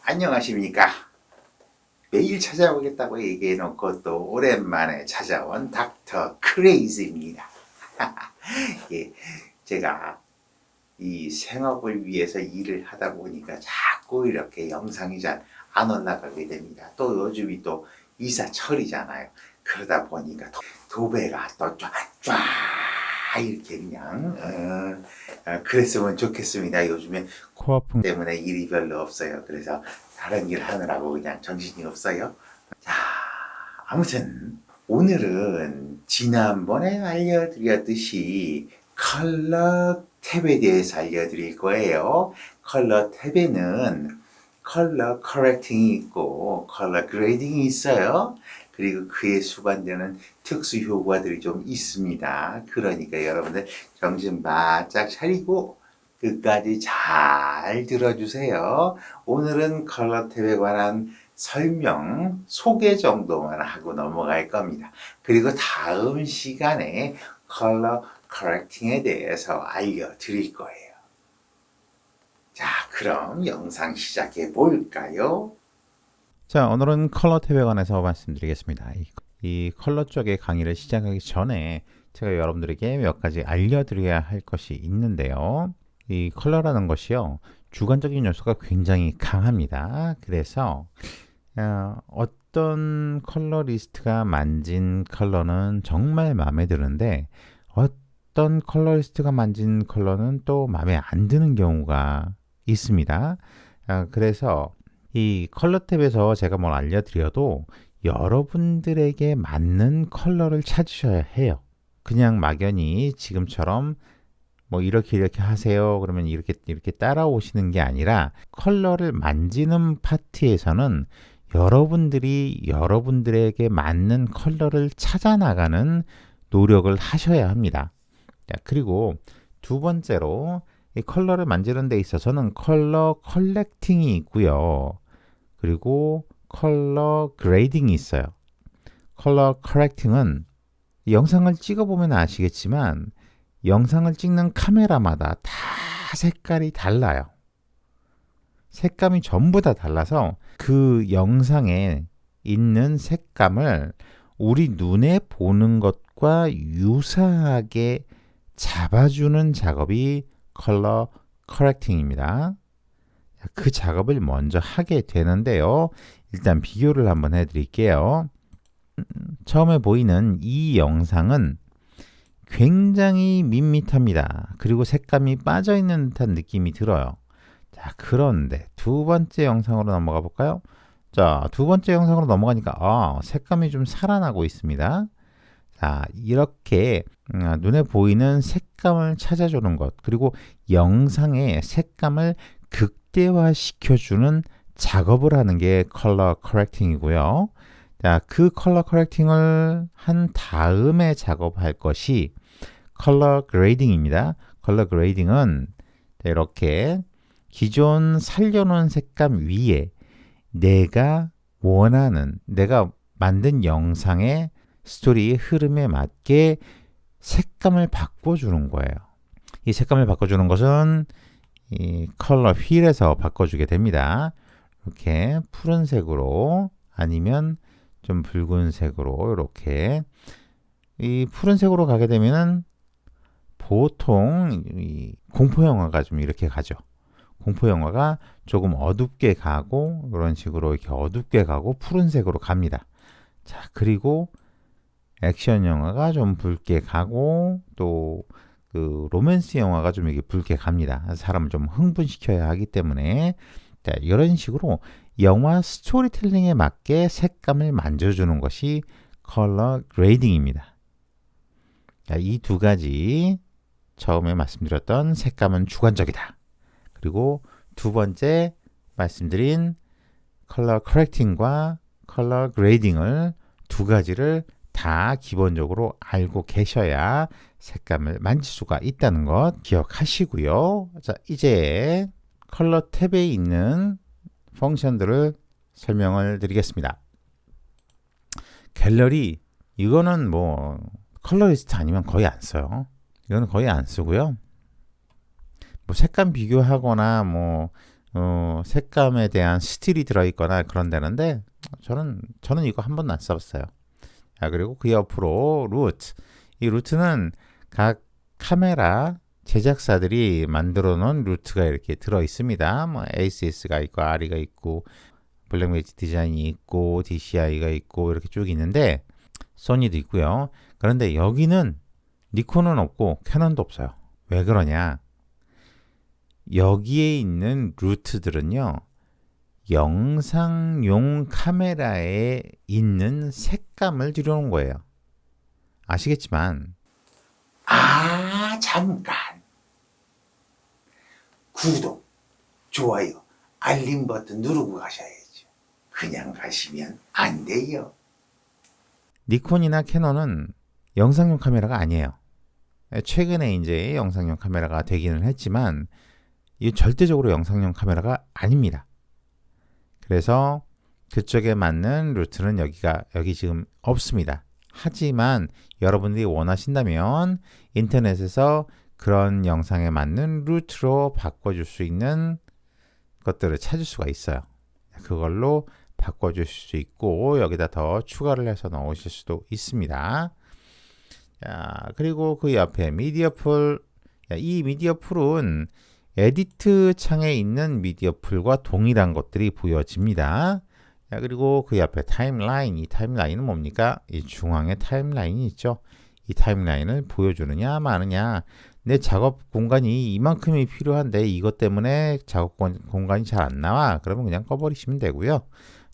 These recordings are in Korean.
안녕하십니까. 매일 찾아오겠다고 얘기해놓고 또 오랜만에 찾아온 닥터 크레이즈입니다. 예, 제가 이 생업을 위해서 일을 하다 보니까 자꾸 이렇게 영상이 잘 안 올라가게 됩니다. 또 요즘이 또 이사철이잖아요. 그러다 보니까 도배가 또 쫙쫙 이렇게 그냥 그랬으면 좋겠습니다. 요즘에 코아풍 때문에 일이 별로 없어요. 그래서 다른 일 하느라고 그냥 정신이 없어요. 자, 아무튼 오늘은 지난번에 알려드렸듯이 컬러 탭에 대해서 알려드릴 거예요. 컬러 탭에는 컬러 커렉팅이 있고 컬러 그레이딩이 있어요. 그리고 그에 수반되는 특수 효과들이 좀 있습니다. 그러니까 여러분들 정신 바짝 차리고 끝까지 잘 들어주세요. 오늘은 컬러 탭에 관한 설명, 소개 정도만 하고 넘어갈 겁니다. 그리고 다음 시간에 컬러 커렉팅에 대해서 알려드릴 거예요. 자, 그럼 영상 시작해 볼까요? 자, 오늘은 컬러 탭에 관해서 말씀드리겠습니다. 이 컬러 쪽의 강의를 시작하기 전에 제가 여러분들에게 몇 가지 알려드려야 할 것이 있는데요. 이 컬러라는 것이요, 주관적인 요소가 굉장히 강합니다. 그래서 어떤 컬러리스트가 만진 컬러는 정말 마음에 드는데 어떤 컬러리스트가 만진 컬러는 또 마음에 안 드는 경우가 있습니다. 그래서 이 컬러 탭에서 제가 뭘 알려드려도 여러분들에게 맞는 컬러를 찾으셔야 해요. 그냥 막연히 지금처럼 뭐 이렇게 하세요, 그러면 이렇게 따라오시는 게 아니라 컬러를 만지는 파트에서는 여러분들이 여러분들에게 맞는 컬러를 찾아 나가는 노력을 하셔야 합니다. 자, 그리고 두 번째로 이 컬러를 만지는 데 있어서는 컬러 컬렉팅이 있고요. 그리고 컬러 그레이딩이 있어요. 컬러 커렉팅은 영상을 찍어보면 아시겠지만 영상을 찍는 카메라마다 다 색깔이 달라요. 색감이 전부 다 달라서 그 영상에 있는 색감을 우리 눈에 보는 것과 유사하게 잡아주는 작업이 컬러 커렉팅입니다. 그 작업을 먼저 하게 되는데요. 일단 비교를 한번 해드릴게요. 처음에 보이는 이 영상은 굉장히 밋밋합니다. 그리고 색감이 빠져있는 듯한 느낌이 들어요. 자, 그런데 두 번째 영상으로 넘어가 볼까요? 자, 두 번째 영상으로 넘어가니까 색감이 좀 살아나고 있습니다. 자, 이렇게 눈에 보이는 색감을 찾아주는 것, 그리고 영상의 색감을 극대화시켜주는 작업을 하는 게 컬러 커렉팅이고요. 자, 그 컬러 커렉팅을 한 다음에 작업할 것이 컬러 그레이딩입니다. 컬러 그레이딩은 이렇게 기존 살려놓은 색감 위에 내가 원하는, 내가 만든 영상의 스토리의 흐름에 맞게 색감을 바꿔주는 거예요. 이 색감을 바꿔주는 것은 이 컬러 휠에서 바꿔주게 됩니다. 이렇게 푸른색으로 아니면 좀 붉은색으로, 이렇게 이 푸른색으로 가게 되면은 보통 이 공포 영화가 좀 이렇게 가죠. 공포 영화가 조금 어둡게 가고, 이런 식으로 이렇게 어둡게 가고 푸른색으로 갑니다. 자, 그리고 액션 영화가 좀 붉게 가고, 또 그 로맨스 영화가 좀 이렇게 붉게 갑니다. 사람을 좀 흥분시켜야 하기 때문에. 자, 이런 식으로 영화 스토리텔링에 맞게 색감을 만져주는 것이 컬러 그레이딩입니다. 이 두 가지, 처음에 말씀드렸던 색감은 주관적이다, 그리고 두 번째 말씀드린 컬러 커렉팅과 컬러 그레이딩을, 두 가지를 다 기본적으로 알고 계셔야 색감을 만질 수가 있다는 것 기억하시고요. 자, 이제 컬러 탭에 있는 펑션들을 설명을 드리겠습니다. 갤러리, 이거는 뭐 컬러리스트 아니면 거의 안 써요. 이거는 거의 안 쓰고요. 뭐 색감 비교하거나 뭐 색감에 대한 스틸이 들어있거나 그런 데는데 저는 이거 한 번도 안 써봤어요. 그리고 그 옆으로 루트. 이 루트는 각 카메라 제작사들이 만들어 놓은 루트가 이렇게 들어 있습니다. 뭐 ASS가 있고 아리가 있고 블랙매직 디자인이 있고 DCI가 있고 이렇게 쭉 있는데 소니도 있고요. 그런데 여기는 니콘은 없고 캐논도 없어요. 왜 그러냐? 여기에 있는 루트들은요. 영상용 카메라에 있는 색감을 들여놓은 거예요. 아시겠지만 잠깐. 구독, 좋아요, 알림 버튼 누르고 가셔야죠. 그냥 가시면 안 돼요. 니콘이나 캐논은 영상용 카메라가 아니에요. 최근에 이제 영상용 카메라가 되기는 했지만 이 절대적으로 영상용 카메라가 아닙니다. 그래서 그쪽에 맞는 루트는 여기 지금 없습니다. 하지만 여러분들이 원하신다면 인터넷에서 그런 영상에 맞는 루트로 바꿔줄 수 있는 것들을 찾을 수가 있어요. 그걸로 바꿔줄 수 있고 여기다 더 추가를 해서 넣으실 수도 있습니다. 그리고 그 옆에 미디어 풀. 이 미디어 풀은 에디트 창에 있는 미디어 풀과 동일한 것들이 보여집니다. 그리고 그 옆에 타임라인. 이 타임라인은 뭡니까? 이 중앙에 타임라인이 있죠. 이 타임라인을 보여주느냐 마느냐. 내 작업 공간이 이만큼이 필요한데 이것 때문에 작업 공간이 잘 안 나와. 그러면 그냥 꺼버리시면 되고요.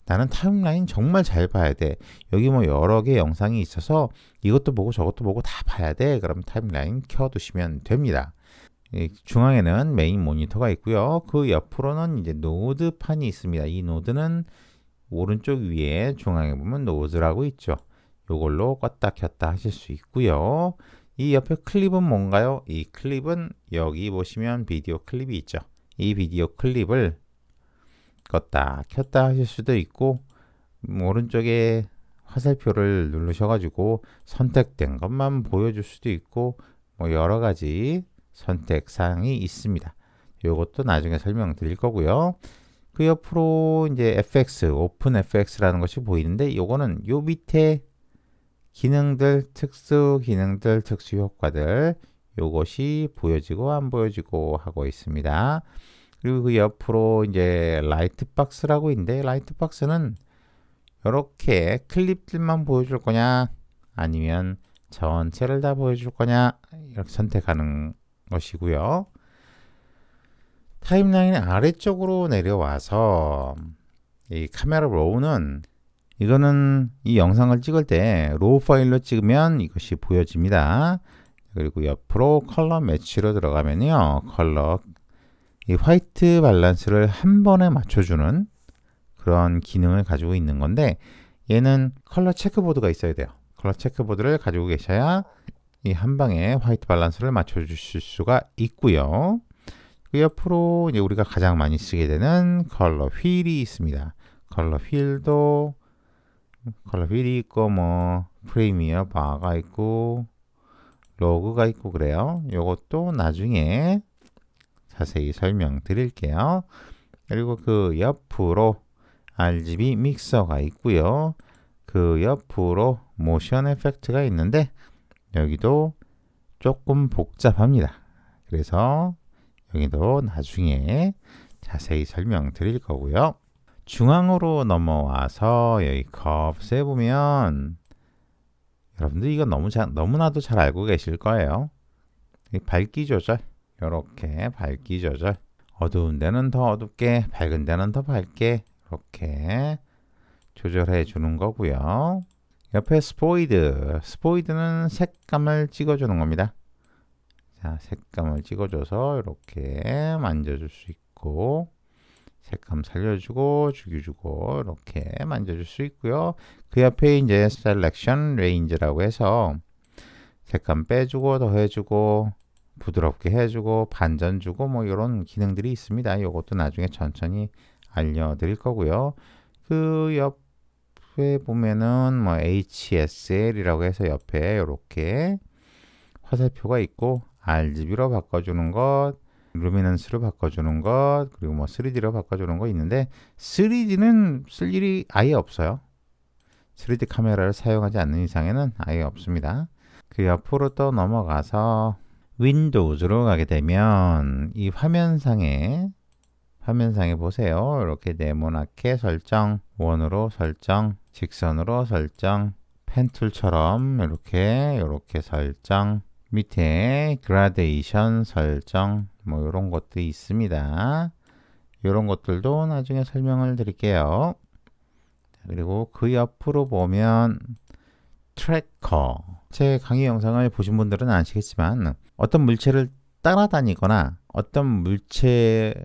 나는 타임라인 정말 잘 봐야 돼. 여기 뭐 여러 개 영상이 있어서 이것도 보고 저것도 보고 다 봐야 돼. 그럼 타임라인 켜두시면 됩니다. 중앙에는 메인 모니터가 있고요. 그 옆으로는 이제 노드판이 있습니다. 이 노드는 오른쪽 위에 중앙에 보면 노드라고 있죠. 이걸로 껐다 켰다 하실 수 있고요. 이 옆에 클립은 뭔가요? 이 클립은 여기 보시면 비디오 클립이 있죠. 이 비디오 클립을 껐다 켰다 하실 수도 있고 오른쪽에 화살표를 누르셔가지고 선택된 것만 보여줄 수도 있고 뭐 여러 가지 선택 사항이 있습니다. 이것도 나중에 설명드릴 거고요. 그 옆으로 이제 FX, 오픈 FX라는 것이 보이는데 이거는 요 밑에 기능들, 특수 기능들, 특수 효과들 요것이 보여지고 안 보여지고 하고 있습니다. 그리고 그 옆으로 이제 라이트 박스라고 있는데 라이트 박스는 이렇게 클립들만 보여줄 거냐 아니면 전체를 다 보여줄 거냐 이렇게 선택하는 것이고요. 타임라인 아래쪽으로 내려와서 이 카메라 로우는 이거는 이 영상을 찍을 때 로우 파일로 찍으면 이것이 보여집니다. 그리고 옆으로 컬러 매치로 들어가면요. 이 화이트 밸런스를 한 번에 맞춰주는 그런 기능을 가지고 있는 건데 얘는 컬러 체크보드가 있어야 돼요. 컬러 체크보드를 가지고 계셔야 이 한 방에 화이트 밸런스를 맞춰주실 수가 있고요. 그 옆으로 이제 우리가 가장 많이 쓰게 되는 컬러 휠이 있습니다. 컬러 휠이 있고 뭐 프리미어 바가 있고 로그가 있고 그래요. 요것도 나중에 자세히 설명드릴게요. 그리고 그 옆으로 RGB 믹서가 있고요. 그 옆으로 모션 에펙트가 있는데 여기도 조금 복잡합니다. 그래서 여기도 나중에 자세히 설명드릴 거고요. 중앙으로 넘어와서 여기 커브스에 보면 여러분들 이거 너무나도 잘 알고 계실 거예요. 밝기 조절, 이렇게 밝기 조절, 어두운 데는 더 어둡게, 밝은 데는 더 밝게 이렇게 조절해 주는 거고요. 옆에 스포이드는 색감을 찍어주는 겁니다. 자, 색감을 찍어줘서 이렇게 만져줄 수 있고 색감 살려주고 죽여주고 이렇게 만져줄 수 있고요. 그 옆에 이제 셀렉션 레인지라고 해서 색감 빼주고 더해주고 부드럽게 해주고 반전 주고 뭐 이런 기능들이 있습니다. 이것도 나중에 천천히 알려드릴 거고요. 그 옆에 보면은 뭐 HSL이라고 해서 옆에 이렇게 화살표가 있고 RGB로 바꿔주는 것, 루미넌스로 바꿔주는 것, 그리고 뭐 3D로 바꿔주는 거 있는데 3D는 쓸 일이 아예 없어요. 3D 카메라를 사용하지 않는 이상에는 아예 없습니다. 그 옆으로 또 넘어가서 윈도우즈로 가게 되면 이 화면상에 보세요. 이렇게 네모나게 설정, 원으로 설정, 직선으로 설정, 펜툴처럼 이렇게 설정, 밑에 그라데이션 설정, 뭐 이런 것도 있습니다. 이런 것들도 나중에 설명을 드릴게요. 그리고 그 옆으로 보면 트래커. 제 강의 영상을 보신 분들은 아시겠지만 어떤 물체를 따라다니거나 어떤 물체와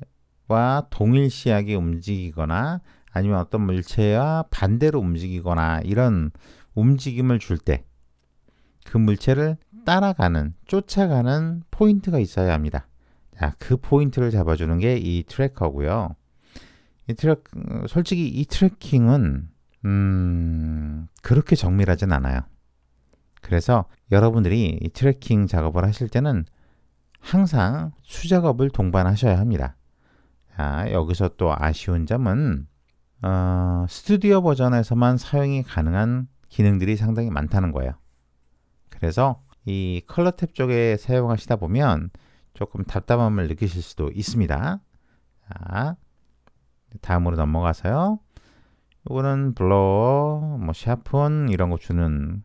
동일시하게 움직이거나 아니면 어떤 물체와 반대로 움직이거나 이런 움직임을 줄 때 그 물체를 따라가는, 쫓아가는 포인트가 있어야 합니다. 자, 그 포인트를 잡아주는 게 이 트래커고요. 솔직히 이 트래킹은 그렇게 정밀하진 않아요. 그래서 여러분들이 이 트래킹 작업을 하실 때는 항상 수작업을 동반하셔야 합니다. 자, 여기서 또 아쉬운 점은 스튜디오 버전에서만 사용이 가능한 기능들이 상당히 많다는 거예요. 그래서 이 컬러 탭 쪽에 사용하시다 보면 조금 답답함을 느끼실 수도 있습니다. 자, 다음으로 넘어가서요. 이거는 블러, 뭐 샤픈 이런 거 주는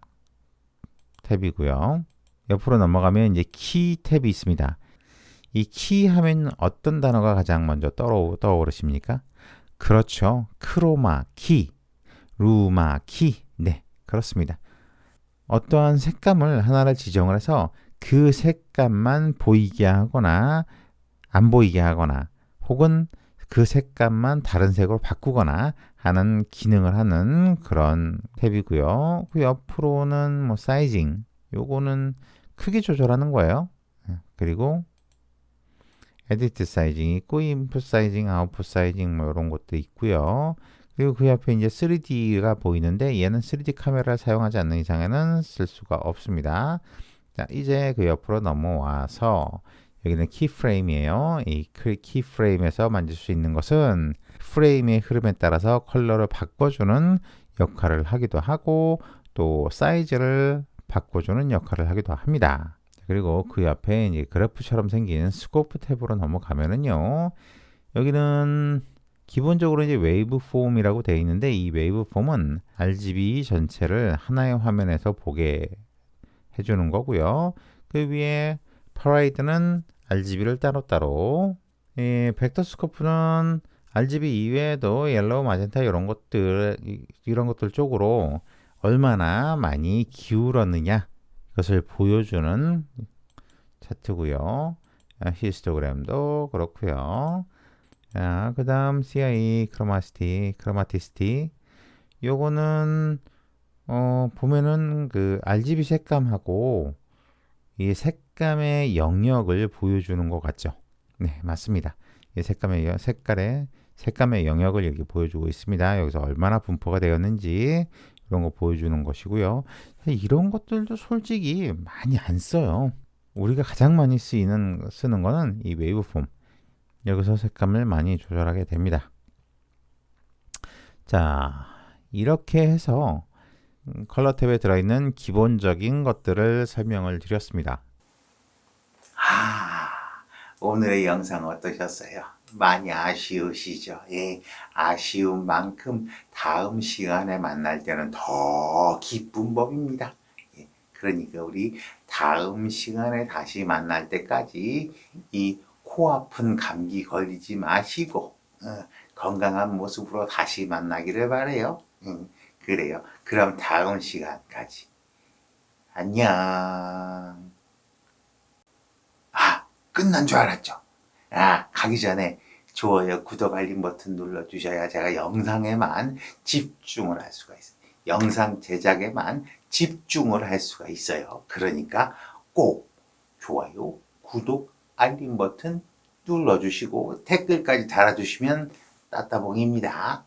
탭이고요. 옆으로 넘어가면 이제 키 탭이 있습니다. 이 키 하면 어떤 단어가 가장 먼저 떠오르십니까? 그렇죠. 크로마 키, 루마 키. 네, 그렇습니다. 어떠한 색감을 하나를 지정을 해서 그 색감만 보이게 하거나 안 보이게 하거나 혹은 그 색감만 다른 색으로 바꾸거나 하는 기능을 하는 그런 탭이고요. 그 옆으로는 뭐 사이징, 요거는 크기 조절하는 거예요. 그리고 에디트 사이징이 있고 인풋 사이징, 아웃풋 사이징 뭐 이런 것도 있고요. 그리고 그 옆에 이제 3D가 보이는데 얘는 3D 카메라를 사용하지 않는 이상에는 쓸 수가 없습니다. 자, 이제 그 옆으로 넘어와서 여기는 키프레임이에요. 이 키프레임에서 만질 수 있는 것은 프레임의 흐름에 따라서 컬러를 바꿔주는 역할을 하기도 하고 또 사이즈를 바꿔주는 역할을 하기도 합니다. 그리고 그 옆에 이제 그래프처럼 생긴 스코프 탭으로 넘어가면은요. 여기는 기본적으로 이제 웨이브 폼이라고 되어 있는데 이 웨이브 폼은 RGB 전체를 하나의 화면에서 보게 해주는 거고요. 그 위에 파라이드는 RGB를 따로따로, 벡터 스코프는 RGB 이외에도 옐로우, 마젠타 이런 것들 쪽으로 얼마나 많이 기울었느냐 그것을 보여주는 차트고요. 히스토그램도 그렇고요. 자, 그 다음 CI 크로마티시티 요거는 보면은 그 RGB 색감하고 이 색감의 영역을 보여주는 것 같죠? 네, 맞습니다. 이 색감의 영역을 여기 보여주고 있습니다. 여기서 얼마나 분포가 되었는지 이런 거 보여주는 것이고요. 이런 것들도 솔직히 많이 안 써요. 우리가 가장 많이 쓰는 거는 이 웨이브폼. 여기서 색감을 많이 조절하게 됩니다. 자, 이렇게 해서 컬러 탭에 들어있는 기본적인 것들을 설명을 드렸습니다. 오늘의 영상 어떠셨어요? 많이 아쉬우시죠? 예, 아쉬운 만큼 다음 시간에 만날 때는 더 기쁜 법입니다. 예, 그러니까 우리 다음 시간에 다시 만날 때까지 이 코아픈 감기 걸리지 마시고 건강한 모습으로 다시 만나기를 바라요. 그래요. 그럼 다음 시간까지 안녕. 끝난 줄 알았죠? 가기 전에 좋아요, 구독, 알림 버튼 눌러주셔야 제가 영상에만 집중을 할 수가 있어요. 영상 제작에만 집중을 할 수가 있어요. 그러니까 꼭 좋아요, 구독, 알림 버튼 눌러주시고 댓글까지 달아주시면 따따봉입니다.